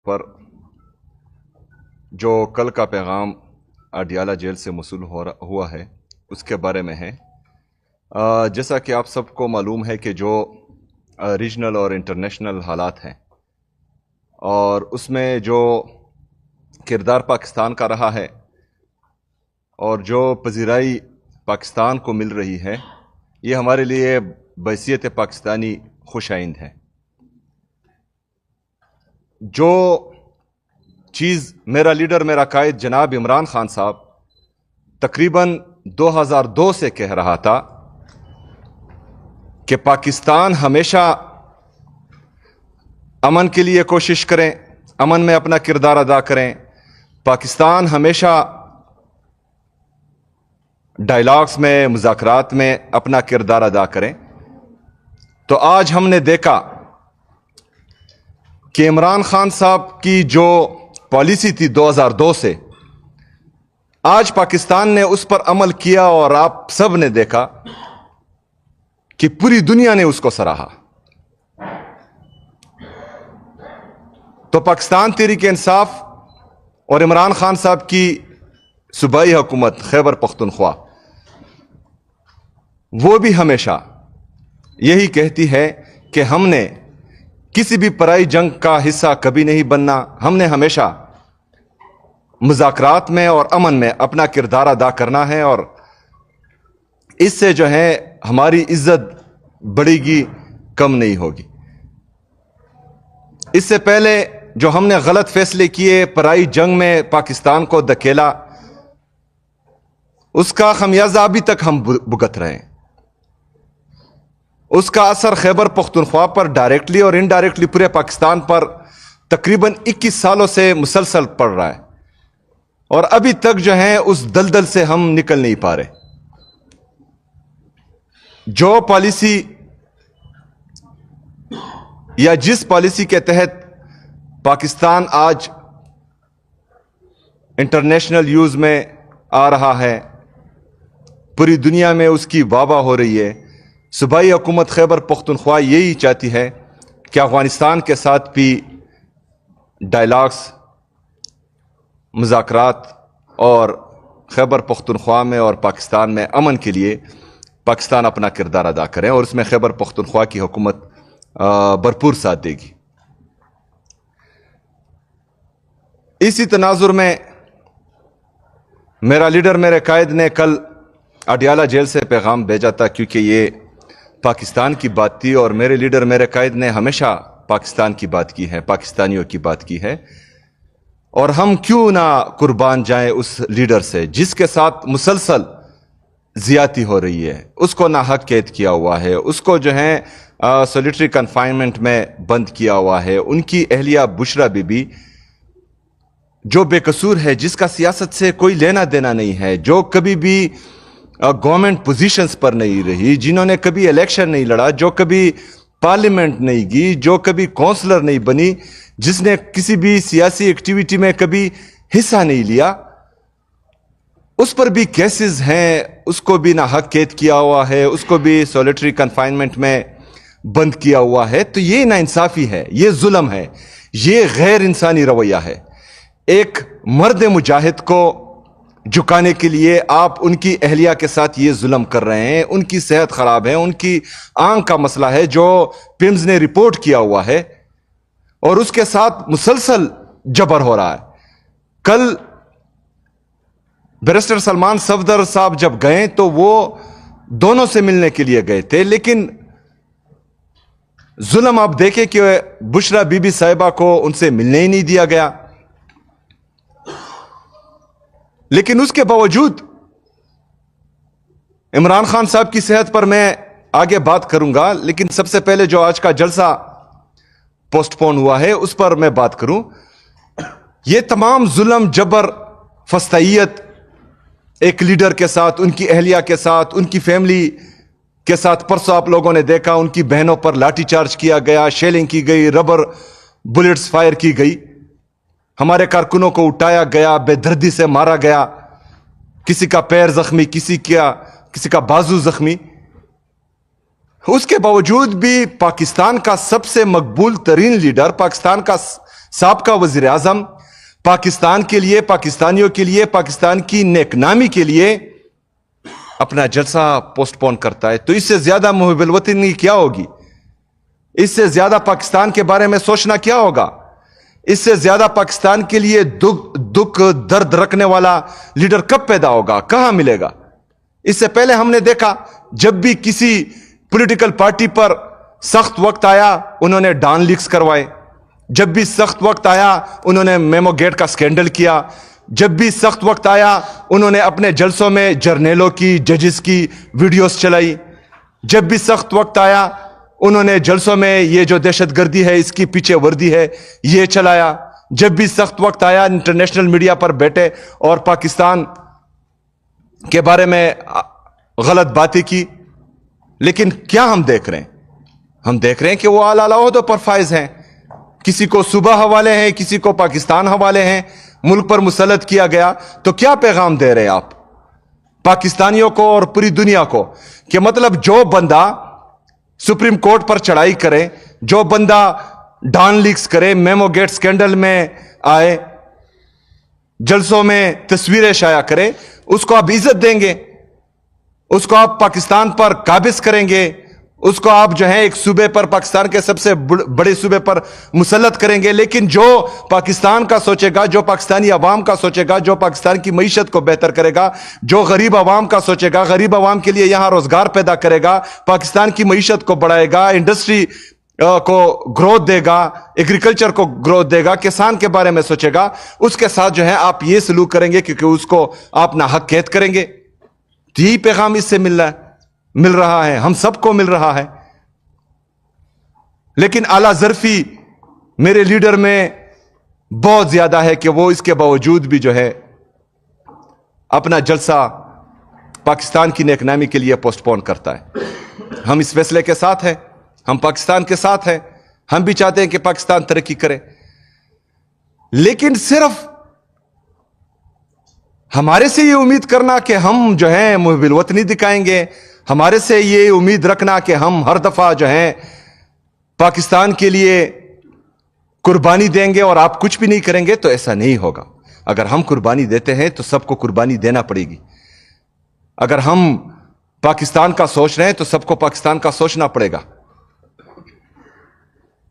پر جو کل کا پیغام اڈیالہ جیل سے موصول ہوا ہے اس کے بارے میں ہے۔ جیسا کہ آپ سب کو معلوم ہے کہ جو ریجنل اور انٹرنیشنل حالات ہیں اور اس میں جو کردار پاکستان کا رہا ہے اور جو پذیرائی پاکستان کو مل رہی ہے، یہ ہمارے لیے بحیثیت پاکستانی خوش آئند ہے۔ جو چیز میرا لیڈر، میرا قائد جناب عمران خان صاحب تقریباً 2002 سے کہہ رہا تھا کہ پاکستان ہمیشہ امن کے لیے کوشش کریں، امن میں اپنا کردار ادا کریں، پاکستان ہمیشہ ڈائلاگز میں، مذاکرات میں اپنا کردار ادا کریں، تو آج ہم نے دیکھا کہ عمران خان صاحب کی جو پالیسی تھی 2002 سے، آج پاکستان نے اس پر عمل کیا اور آپ سب نے دیکھا کہ پوری دنیا نے اس کو سراہا۔ تو پاکستان تحریک انصاف اور عمران خان صاحب کی صوبائی حکومت خیبر پختونخوا وہ بھی ہمیشہ یہی کہتی ہے کہ ہم نے کسی بھی پرائی جنگ کا حصہ کبھی نہیں بننا، ہم نے ہمیشہ مذاکرات میں اور امن میں اپنا کردار ادا کرنا ہے، اور اس سے جو ہے ہماری عزت بڑھے گی، کم نہیں ہوگی۔ اس سے پہلے جو ہم نے غلط فیصلے کیے، پرائی جنگ میں پاکستان کو دھکیلا، اس کا خمیازہ ابھی تک ہم بھگت رہے ہیں۔ اس کا اثر خیبر پختونخوا پر ڈائریکٹلی اور انڈائریکٹلی پورے پاکستان پر تقریباً 21 سالوں سے مسلسل پڑ رہا ہے، اور ابھی تک جو ہے اس دلدل سے ہم نکل نہیں پا رہے۔ جو پالیسی یا جس پالیسی کے تحت پاکستان آج انٹرنیشنل یوز میں آ رہا ہے، پوری دنیا میں اس کی واہ واہ ہو رہی ہے، صوبائی حکومت خیبر پختونخوا یہی چاہتی ہے کہ افغانستان کے ساتھ بھی ڈائلاگز، مذاکرات اور خیبر پختونخوا میں اور پاکستان میں امن کے لیے پاکستان اپنا کردار ادا کریں، اور اس میں خیبر پختونخوا کی حکومت بھرپور ساتھ دے گی۔ اسی تناظر میں میرا لیڈر، میرے قائد نے کل اڈیالہ جیل سے پیغام بھیجا تھا، کیونکہ یہ پاکستان کی بات تھی، اور میرے لیڈر، میرے قائد نے ہمیشہ پاکستان کی بات کی ہے، پاکستانیوں کی بات کی ہے، اور ہم کیوں نہ قربان جائیں اس لیڈر سے جس کے ساتھ مسلسل زیادتی ہو رہی ہے، اس کو ناحق قید کیا ہوا ہے، اس کو جو ہے سولیٹری کنفائنمنٹ میں بند کیا ہوا ہے، ان کی اہلیہ بشرا بی بی جو بے قصور ہے، جس کا سیاست سے کوئی لینا دینا نہیں ہے، جو کبھی بھی گورنمنٹ پوزیشنز پر نہیں رہی، جنہوں نے کبھی الیکشن نہیں لڑا، جو کبھی پارلیمنٹ نہیں گئی، جو کبھی کونسلر نہیں بنی، جس نے کسی بھی سیاسی ایکٹیویٹی میں کبھی حصہ نہیں لیا، اس پر بھی کیسز ہیں، اس کو بھی ناحق قید کیا ہوا ہے، اس کو بھی سولیٹری کنفائنمنٹ میں بند کیا ہوا ہے۔ تو یہ ناانصافی ہے، یہ ظلم ہے، یہ غیر انسانی رویہ ہے۔ ایک مرد مجاہد کو جھکانے کے لیے آپ ان کی اہلیہ کے ساتھ یہ ظلم کر رہے ہیں، ان کی صحت خراب ہے، ان کی آنکھ کا مسئلہ ہے جو پیمز نے رپورٹ کیا ہوا ہے، اور اس کے ساتھ مسلسل جبر ہو رہا ہے۔ کل بیرسٹر سلمان صفدر صاحب جب گئے تو وہ دونوں سے ملنے کے لیے گئے تھے، لیکن ظلم آپ دیکھیں کہ بشرا بی بی صاحبہ کو ان سے ملنے ہی نہیں دیا گیا۔ لیکن اس کے باوجود عمران خان صاحب کی صحت پر میں آگے بات کروں گا، لیکن سب سے پہلے جو آج کا جلسہ پوسٹ پون ہوا ہے اس پر میں بات کروں۔ یہ تمام ظلم، جبر، فسطائیت ایک لیڈر کے ساتھ، ان کی اہلیہ کے ساتھ، ان کی فیملی کے ساتھ، پرسوں آپ لوگوں نے دیکھا ان کی بہنوں پر لاٹھی چارج کیا گیا، شیلنگ کی گئی، ربر بلٹس فائر کی گئی، ہمارے کارکنوں کو اٹھایا گیا، بے دردی سے مارا گیا، کسی کا پیر زخمی، کسی کا بازو زخمی۔ اس کے باوجود بھی پاکستان کا سب سے مقبول ترین لیڈر، پاکستان کا سابقہ وزیر اعظم پاکستان کے لیے، پاکستانیوں کے لیے، پاکستان کی نیک نامی کے لیے اپنا جلسہ پوسٹ پون کرتا ہے، تو اس سے زیادہ محب الوطنی کیا ہوگی؟ اس سے زیادہ پاکستان کے بارے میں سوچنا کیا ہوگا؟ اس سے زیادہ پاکستان کے لیے دکھ درد رکھنے والا لیڈر کب پیدا ہوگا، کہاں ملے گا؟ اس سے پہلے ہم نے دیکھا جب بھی کسی پولیٹیکل پارٹی پر سخت وقت آیا انہوں نے ڈان لیکس کروائے، جب بھی سخت وقت آیا انہوں نے میمو گیٹ کا سکینڈل کیا، جب بھی سخت وقت آیا انہوں نے اپنے جلسوں میں جرنیلوں کی، ججز کی ویڈیوز چلائی، جب بھی سخت وقت آیا انہوں نے جلسوں میں یہ جو دہشت گردی ہے اس کی پیچھے وردی ہے یہ چلایا، جب بھی سخت وقت آیا انٹرنیشنل میڈیا پر بیٹھے اور پاکستان کے بارے میں غلط باتیں کی۔ لیکن کیا ہم دیکھ رہے ہیں؟ ہم دیکھ رہے ہیں کہ وہ اعلیٰ عہدوں پر فائز ہیں، کسی کو صوبہ حوالے ہیں، کسی کو پاکستان حوالے ہیں، ملک پر مسلط کیا گیا۔ تو کیا پیغام دے رہے ہیں آپ پاکستانیوں کو اور پوری دنیا کو؟ کہ مطلب جو بندہ سپریم کورٹ پر چڑھائی کرے، جو بندہ ڈان لیکس کرے، میمو گیٹ سکینڈل میں آئے، جلسوں میں تصویریں شائع کرے، اس کو آپ عزت دیں گے، اس کو آپ پاکستان پر قابض کریں گے، اس کو آپ جو ہے ایک صوبے پر، پاکستان کے سب سے بڑے صوبے پر مسلط کریں گے۔ لیکن جو پاکستان کا سوچے گا، جو پاکستانی عوام کا سوچے گا، جو پاکستان کی معیشت کو بہتر کرے گا، جو غریب عوام کا سوچے گا، غریب عوام کے لیے یہاں روزگار پیدا کرے گا، پاکستان کی معیشت کو بڑھائے گا، انڈسٹری کو گروتھ دے گا، ایگریکلچر کو گروتھ دے گا، کسان کے بارے میں سوچے گا، اس کے ساتھ جو ہے آپ یہ سلوک کریں گے کیونکہ اس کو آپ ناحق قید کریں گے۔ یہی پیغام اس سے مل رہا ہے، ہم سب کو مل رہا ہے۔ لیکن اعلیٰ ظرفی میرے لیڈر میں بہت زیادہ ہے کہ وہ اس کے باوجود بھی جو ہے اپنا جلسہ پاکستان کی نیک نامی کے لیے پوسٹ پون کرتا ہے۔ ہم اس فیصلے کے ساتھ ہیں، ہم پاکستان کے ساتھ ہیں، ہم بھی چاہتے ہیں کہ پاکستان ترقی کرے، لیکن صرف ہمارے سے یہ امید کرنا کہ ہم جو ہیں محب الوطنی دکھائیں گے، ہمارے سے یہ امید رکھنا کہ ہم ہر دفعہ جو ہیں پاکستان کے لیے قربانی دیں گے اور آپ کچھ بھی نہیں کریں گے، تو ایسا نہیں ہوگا۔ اگر ہم قربانی دیتے ہیں تو سب کو قربانی دینا پڑے گی۔ اگر ہم پاکستان کا سوچ رہے ہیں تو سب کو پاکستان کا سوچنا پڑے گا،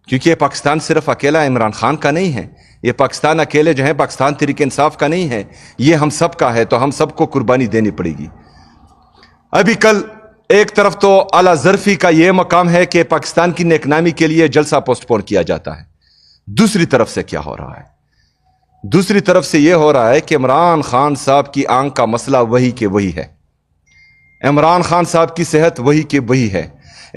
کیونکہ یہ پاکستان صرف اکیلا عمران خان کا نہیں ہے، یہ پاکستان اکیلے جو ہے پاکستان تحریک انصاف کا نہیں ہے، یہ ہم سب کا ہے، تو ہم سب کو قربانی دینی پڑے گی۔ ابھی کل ایک طرف تو اعلیٰ ظرفی کا یہ مقام ہے کہ پاکستان کی نیک نامی کے لیے جلسہ پوسٹ پون کیا جاتا ہے، دوسری طرف سے کیا ہو رہا ہے؟ دوسری طرف سے یہ ہو رہا ہے کہ عمران خان صاحب کی آنکھ کا مسئلہ وہی کہ وہی ہے، عمران خان صاحب کی صحت وہی کہ وہی ہے،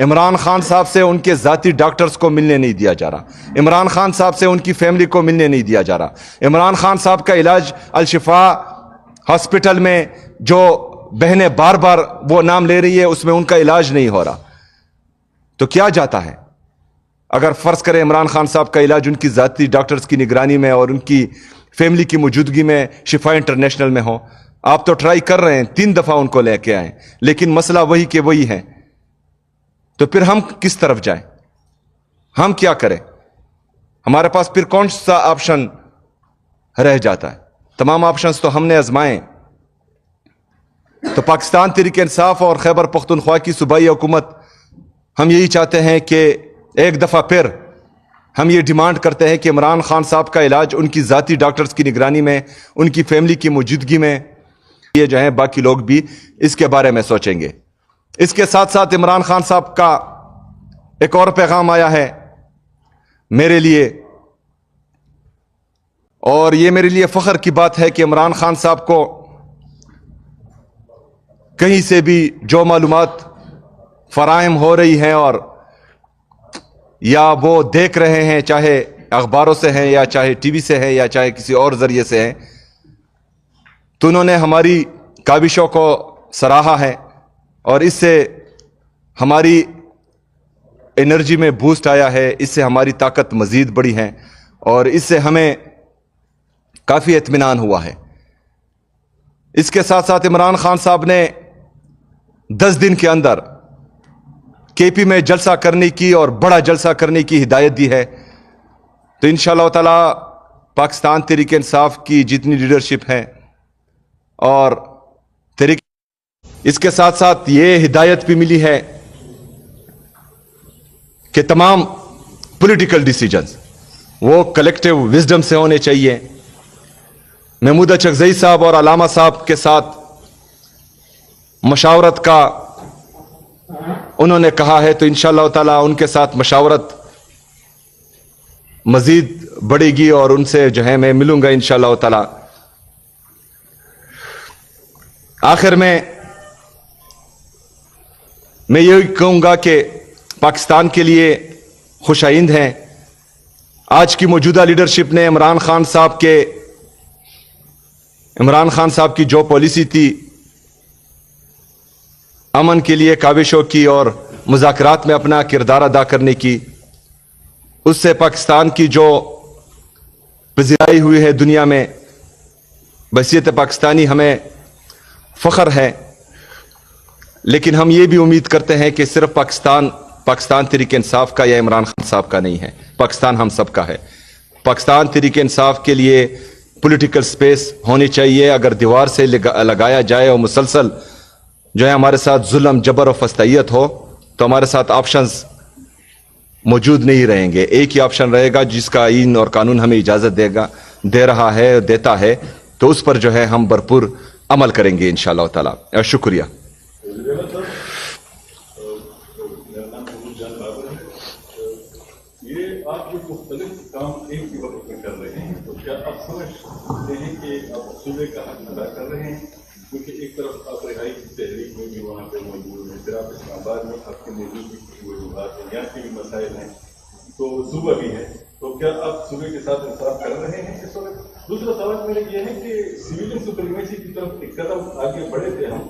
عمران خان صاحب سے ان کے ذاتی ڈاکٹرز کو ملنے نہیں دیا جا رہا، عمران خان صاحب سے ان کی فیملی کو ملنے نہیں دیا جا رہا، عمران خان صاحب کا علاج الشفا ہاسپٹل میں جو بہنیں بار بار وہ نام لے رہی ہے اس میں ان کا علاج نہیں ہو رہا۔ تو کیا جاتا ہے؟ اگر فرض کریں عمران خان صاحب کا علاج ان کی ذاتی ڈاکٹرز کی نگرانی میں اور ان کی فیملی کی موجودگی میں شفا انٹرنیشنل میں ہو، آپ تو ٹرائی کر رہے ہیں، 3 دفعہ ان کو لے کے آئیں، لیکن مسئلہ وہی کہ وہی ہے، تو پھر ہم کس طرف جائیں؟ ہم کیا کریں؟ ہمارے پاس پھر کون سا آپشن رہ جاتا ہے؟ تمام آپشنز تو ہم نے آزمائے۔ تو پاکستان تحریک انصاف اور خیبر پختونخوا کی صوبائی حکومت ہم یہی چاہتے ہیں کہ ایک دفعہ پھر ہم یہ ڈیمانڈ کرتے ہیں کہ عمران خان صاحب کا علاج ان کی ذاتی ڈاکٹرز کی نگرانی میں، ان کی فیملی کی موجودگی میں، یہ جو ہیں باقی لوگ بھی اس کے بارے میں سوچیں گے۔ اس کے ساتھ ساتھ عمران خان صاحب کا ایک اور پیغام آیا ہے میرے لیے، اور یہ میرے لیے فخر کی بات ہے کہ عمران خان صاحب کو کہیں سے بھی جو معلومات فراہم ہو رہی ہیں اور یا وہ دیکھ رہے ہیں، چاہے اخباروں سے ہیں یا چاہے ٹی وی سے ہے یا چاہے کسی اور ذریعے سے ہیں، تو انہوں نے ہماری کاوشوں کو سراہا ہے اور اس سے ہماری انرجی میں بوسٹ آیا ہے، اس سے ہماری طاقت مزید بڑھی ہے اور اس سے ہمیں کافی اطمینان ہوا ہے۔ اس کے ساتھ ساتھ عمران خان صاحب نے 10 دن کے اندر کے پی میں جلسہ کرنے کی اور بڑا جلسہ کرنے کی ہدایت دی ہے۔ تو انشاءاللہ تعالی پاکستان تحریک انصاف کی جتنی لیڈرشپ ہے اور تحریک، اس کے ساتھ ساتھ یہ ہدایت بھی ملی ہے کہ تمام پولیٹیکل ڈیسیجنز وہ کلیکٹیو وزڈم سے ہونے چاہیے. محمود اچکزئی صاحب اور علامہ صاحب کے ساتھ مشاورت کا انہوں نے کہا ہے، تو انشاءاللہ تعالی ان کے ساتھ مشاورت مزید بڑھے گی اور ان سے جو ہے میں ملوں گا انشاءاللہ تعالی. آخر میں یہی کہوں گا کہ پاکستان کے لیے خوش آئند ہیں. آج کی موجودہ لیڈرشپ نے عمران خان صاحب کی جو پالیسی تھی امن کے لیے کاوشوں کی اور مذاکرات میں اپنا کردار ادا کرنے کی، اس سے پاکستان کی جو پذیرائی ہوئی ہے دنیا میں، بحیثیت پاکستانی ہمیں فخر ہے. لیکن ہم یہ بھی امید کرتے ہیں کہ صرف پاکستان تحریک انصاف کا یا عمران خان صاحب کا نہیں ہے، پاکستان ہم سب کا ہے. پاکستان تحریک انصاف کے لیے پولیٹیکل سپیس ہونی چاہیے. اگر دیوار سے لگایا جائے اور مسلسل جو ہے ہمارے ساتھ ظلم، جبر اور فستائیت ہو تو ہمارے ساتھ آپشنز موجود نہیں رہیں گے. ایک ہی آپشن رہے گا جس کا آئین اور قانون ہمیں اجازت دے رہا ہے، دیتا ہے، تو اس پر جو ہے ہم بھرپور عمل کریں گے انشاءاللہ تعالی. شکریہ. یہ آپ جو مختلف کام ایک ہی وقت میں کر رہے ہیں، تو کیا آپ سمجھتے ہیں کہ آپ صوبے کا حق ادا کر رہے ہیں؟ کیونکہ ایک طرف آپ رہائی کی تحریک میں بھی وہاں پہ موجود ہیں، پھر آپ اسلام آباد میں آپ کی موجودگی کی وجوہات ہیں، یہاں کے بھی مسائل ہیں، تو صوبہ بھی ہے، تو کیا آپ صوبے کے ساتھ انصاف کر رہے ہیں اس وقت؟ دوسرا سوال میرا یہ ہے کہ سویلین سپریمیسی کی طرف ایک قدم آگے بڑھے تھے ہم،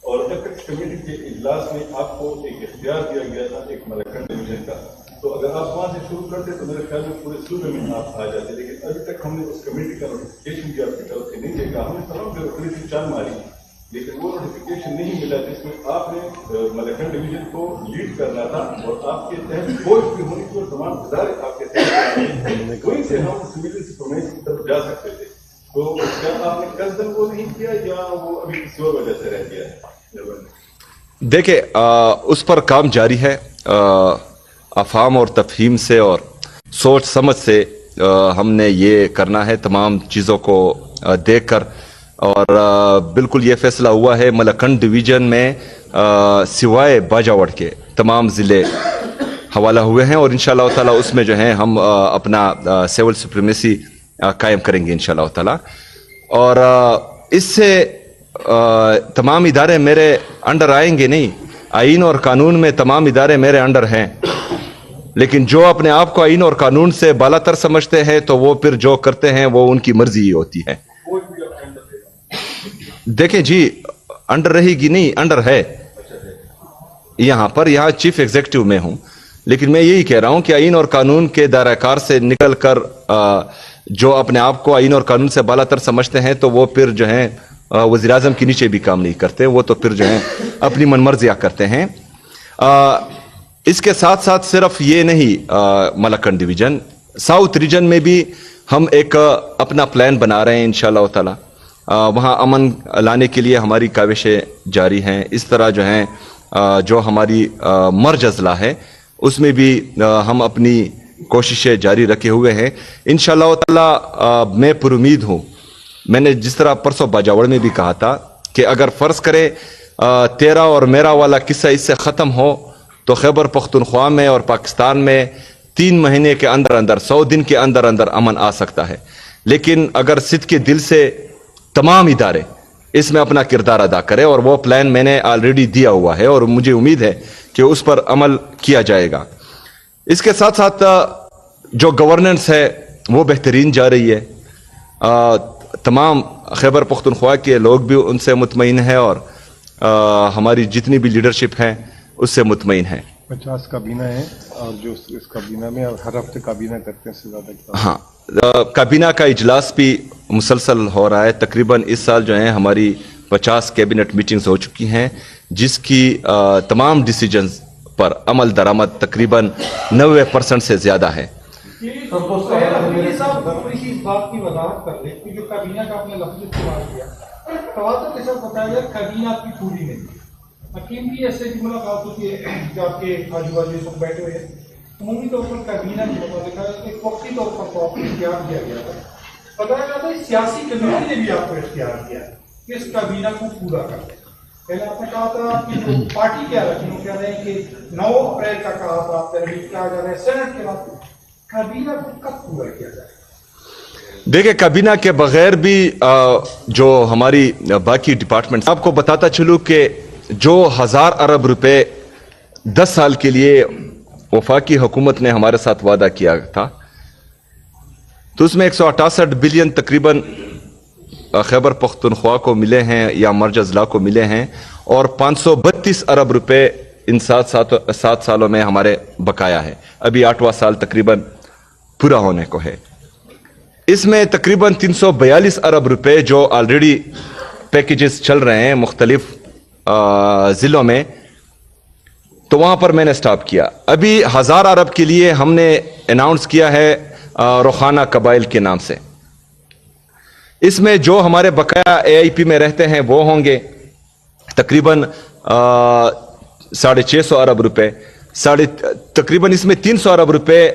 اور ایپیکس کمیٹی کے اجلاس میں آپ کو ایک اختیار دیا گیا تھا ایک ملکن ڈویژن کا، تو اگر آپ وہاں سے شروع کرتے تو میرے خیال میں پورے صوبے میں آپ آ جاتے. لیکن ابھی تک ہم نے اس کمیٹی کا نوٹیفکیشن بھی آپ کی طرف سے نہیں دیکھا. ہم نے تمام بیوروکریسی چال ماری لیکن وہ نوٹیفکیشن نہیں ملا جس میں آپ نے ملکن ڈویژن کو لیڈ کرنا تھا اور آپ کے تحت فوج بھی ہونی تھی اور تمام ادارے آپ کے تحت، وہیں سے ہم سویلین سپریمیسی کی طرف جا سکتے تھے. تو کیا آپ نے قصداً وہ نہیں کیا یا وہ ابھی کسی اور وجہ سے رہ گیا ہے؟ دیکھیں اس پر کام جاری ہے. افہام اور تفہیم سے اور سوچ سمجھ سے ہم نے یہ کرنا ہے تمام چیزوں کو دیکھ کر، اور بالکل یہ فیصلہ ہوا ہے ملکنڈ ڈویژن میں سوائے باجاوڑ کے تمام ضلع حوالہ ہوئے ہیں، اور انشاءاللہ تعالی اس میں جو ہے ہم اپنا سول سپریمیسی قائم کریں گے انشاءاللہ تعالی. اور اس سے تمام ادارے میرے انڈر آئیں گے نہیں. آئین اور قانون میں تمام ادارے میرے انڈر ہیں، لیکن جو اپنے آپ کو آئین اور قانون سے بالا تر سمجھتے ہیں تو وہ پھر جو کرتے ہیں وہ ان کی مرضی ہی ہوتی ہے. دیکھیں جی، انڈر رہے گی نہیں، انڈر ہے یہاں چیف ایگزیکٹو میں ہوں، لیکن میں یہی کہہ رہا ہوں کہ آئین اور قانون کے دائرہ کار سے نکل کر جو اپنے آپ کو آئین اور قانون سے بالا تر سمجھتے ہیں تو وہ پھر جو ہیں وزیر اعظم کے نیچے بھی کام نہیں کرتے، وہ تو پھر جو ہیں اپنی من مرضیاں کرتے ہیں. اس کے ساتھ ساتھ صرف یہ نہیں، ملکن ڈویژن ساؤتھ ریجن میں بھی ہم ایک اپنا پلان بنا رہے ہیں انشاءاللہ تعالی. وہاں امن لانے کے لیے ہماری کاوشیں جاری ہیں. اس طرح جو ہیں جو ہماری مرج اضلاع ہے اس میں بھی ہم اپنی کوششیں جاری رکھے ہوئے ہیں انشاءاللہ تعالی. میں پر امید ہوں، میں نے جس طرح پرسوں باجاوڑ میں بھی کہا تھا کہ اگر فرض کرے تیرا اور میرا والا قصہ اس سے ختم ہو تو خیبر پختونخوا میں اور پاکستان میں 3 مہینے کے اندر 100 دن کے اندر امن آ سکتا ہے. لیکن اگر صدق کے دل سے تمام ادارے اس میں اپنا کردار ادا کرے، اور وہ پلان میں نے آلریڈی دیا ہوا ہے اور مجھے امید ہے کہ اس پر عمل کیا جائے گا. اس کے ساتھ ساتھ جو گورننس ہے وہ بہترین جا رہی ہے. تمام خیبر پختونخوا کے لوگ بھی ان سے مطمئن ہیں اور ہماری جتنی بھی لیڈرشپ ہیں اس سے مطمئن ہیں. 50 کابینہ ہیں اور جو اس کابینہ میں ہر ہفتے کابینہ کرتے ہیں اس سے زیادہ. ہاں، کابینہ کا اجلاس بھی مسلسل ہو رہا ہے. تقریباً اس سال جو ہیں ہماری 50 کیبنٹ میٹنگز ہو چکی ہیں جس کی تمام ڈیسیجنز پر عمل درآمد تقریباً 90% سے زیادہ ہے. میرے صاحب تھوڑی سی اس بات کی وضاحت کر دیں کہ جو کابینہ کا آپ نے لفظ استعمال کیا تواتر کے ساتھ بتایا گیا کابینہ آپ کی پوری نہیں حکیم کی ایسے کی ملاقات ہوتی ہے جو آپ کے آجو بازو سب بیٹھے ہوئے ہیں عمومی طور پر کابینہ کی مطابق ایک وقتی طور پر تو آپ کو اختیار دیا گیا تھا بتایا جاتا ہے سیاسی کمیٹی نے بھی آپ کو اختیار دیا کہ اس کابینہ کو پورا کر دیں پہلے آپ نے کہا تھا کہ جو پارٹی کیا رکھی وہ کہہ رہے ہیں کہ 9 اپریل کا کہا تھا تربیت کیا جا رہا ہے سینٹ کے بعد کابینہ کو کب پورا کیا جائے؟ دیکھیں کابینہ کے بغیر بھی جو ہماری باقی ڈپارٹمنٹ آپ کو بتاتا چلوں کہ جو 1000 ارب روپے 10 سال کے لیے وفاقی حکومت نے ہمارے ساتھ وعدہ کیا تھا تو اس میں 168 بلین تقریباً خیبر پختونخوا کو ملے ہیں یا مرج اضلاع کو ملے ہیں اور 532 ارب روپے ان 7 سالوں میں ہمارے بقایا ہے ابھی 8واں سال تقریباً پورا ہونے کو ہے اس میں تقریباً 342 ارب روپے جو آلریڈی پیکیجز چل رہے ہیں مختلف ضلعوں میں تو وہاں پر میں نے سٹاپ کیا ابھی 1000 ارب کے لیے ہم نے اناؤنس کیا ہے روخانہ قبائل کے نام سے اس میں جو ہمارے بقایا اے آئی پی میں رہتے ہیں وہ ہوں گے تقریباً 650 ارب روپے تقریباً اس میں 300 ارب روپے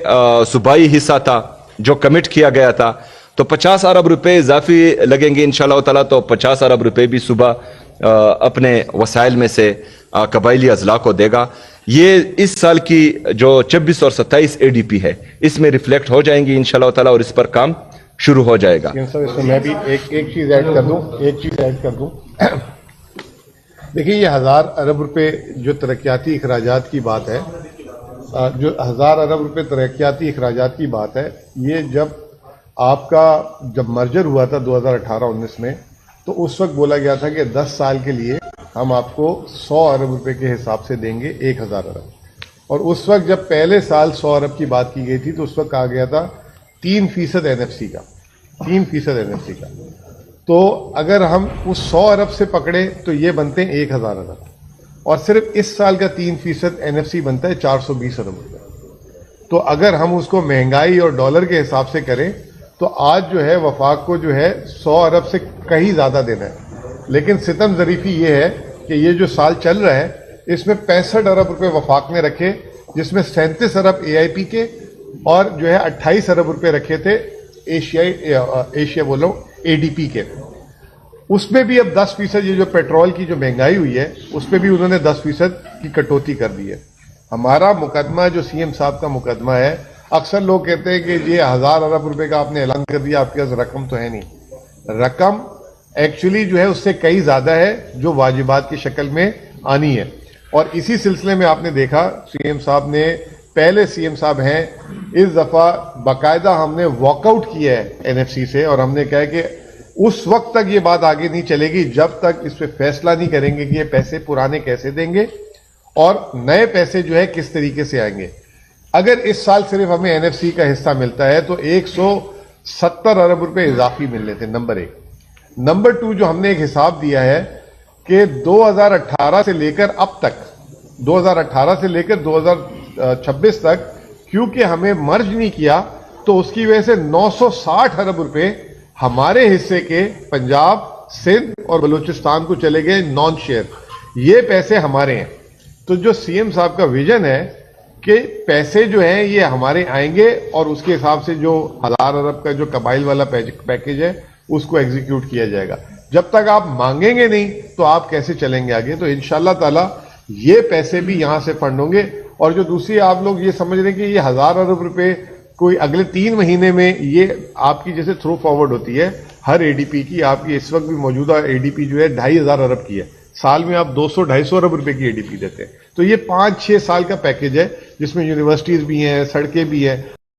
صوبائی حصہ تھا جو کمٹ کیا گیا تھا تو 50 ارب روپے اضافی لگیں گے انشاءاللہ تعالیٰ تو 50 ارب روپے بھی صوبہ اپنے وسائل میں سے قبائلی اضلاع کو دے گا یہ اس سال کی جو 26 اور 27 اے ڈی پی ہے اس میں ریفلیکٹ ہو جائیں گی انشاءاللہ تعالیٰ اور اس پر کام شروع ہو جائے گا اس میں میں بھی ایک چیز ایڈ کر دوں دیکھیے یہ 1000 ارب روپے جو ترقیاتی اخراجات کی بات ہے جو 1000 ارب روپے ترقیاتی اخراجات کی بات ہے یہ جب مرجر ہوا تھا 2018-19 میں تو اس وقت بولا گیا تھا کہ 10 سال کے لیے ہم آپ کو 100 ارب روپے کے حساب سے دیں گے 1000 ارب اور اس وقت جب پہلے سال 100 ارب کی بات کی گئی تھی تو اس وقت کہا گیا تھا 3% NFC کا 3% NFC کا تو اگر ہم اس 100 ارب سے پکڑے تو یہ بنتے ہیں 1000 ارب اور صرف اس سال کا 3% NFC بنتا ہے 420 ارب روپے تو اگر ہم اس کو مہنگائی اور ڈالر کے حساب سے کریں تو آج جو ہے وفاق کو جو ہے 100 ارب سے کہیں زیادہ دینا ہے لیکن ستم ظریفی یہ ہے کہ یہ جو سال چل رہا ہے اس میں 65 ارب روپے وفاق نے رکھے جس میں 37 ارب AIP کے اور جو ہے 28 ارب روپے رکھے تھے ایشیا بولو ADP کے اس میں بھی اب 10% یہ جو پیٹرول کی جو مہنگائی ہوئی ہے اس پہ بھی انہوں نے 10% کی کٹوتی کر دی ہے ہمارا مقدمہ جو CM صاحب کا مقدمہ ہے اکثر لوگ کہتے ہیں کہ یہ 1000 ارب روپے کا آپ نے اعلان کر دیا آپ کے پاس رقم تو ہے نہیں رقم ایکچولی جو ہے اس سے کئی زیادہ ہے جو واجبات کی شکل میں آنی ہے اور اسی سلسلے میں آپ نے دیکھا CM صاحب نے پہلے CM صاحب ہیں اس دفعہ باقاعدہ ہم نے واک آؤٹ کیا ہے NFC سے اور ہم نے کہا کہ اس وقت تک یہ بات آگے نہیں چلے گی جب تک اس پہ فیصلہ نہیں کریں گے کہ یہ پیسے پرانے کیسے دیں گے اور نئے پیسے جو ہے کس طریقے سے آئیں گے اگر اس سال صرف ہمیں NFC کا حصہ ملتا ہے تو 170 ارب روپے اضافی مل لیتے نمبر 1 نمبر 2 جو ہم نے ایک حساب دیا ہے کہ 2018 سے لے کر اب تک 2018 سے لے کر 2026 تک کیونکہ ہمیں مرج نہیں کیا تو اس کی وجہ سے 960 ارب روپے ہمارے حصے کے پنجاب سندھ اور بلوچستان کو چلے گئے نان شیئر یہ پیسے ہمارے ہیں تو جو CM صاحب کا ویژن ہے کہ پیسے جو ہیں یہ ہمارے آئیں گے اور اس کے حساب سے جو 1000 ارب کا جو قبائل والا پیکیج ہے اس کو ایگزیکیوٹ کیا جائے گا جب تک آپ مانگیں گے نہیں تو آپ کیسے چلیں گے آگے تو انشاءاللہ تعالی یہ پیسے بھی یہاں سے فنڈ ہوں گے اور جو دوسری آپ لوگ یہ سمجھ رہے ہیں کہ یہ 1000 ارب روپے کوئی اگلے 3 مہینے میں یہ آپ کی جیسے تھرو فارورڈ ہوتی ہے ہر ADP کی آپ کی اس وقت بھی موجودہ ADP جو ہے 2500 ارب کی ہے سال میں آپ 200-250 ارب روپے کی ADP دیتے ہیں تو یہ 5-6 سال کا پیکیج ہے جس میں یونیورسٹیز بھی ہیں سڑکیں بھی ہیں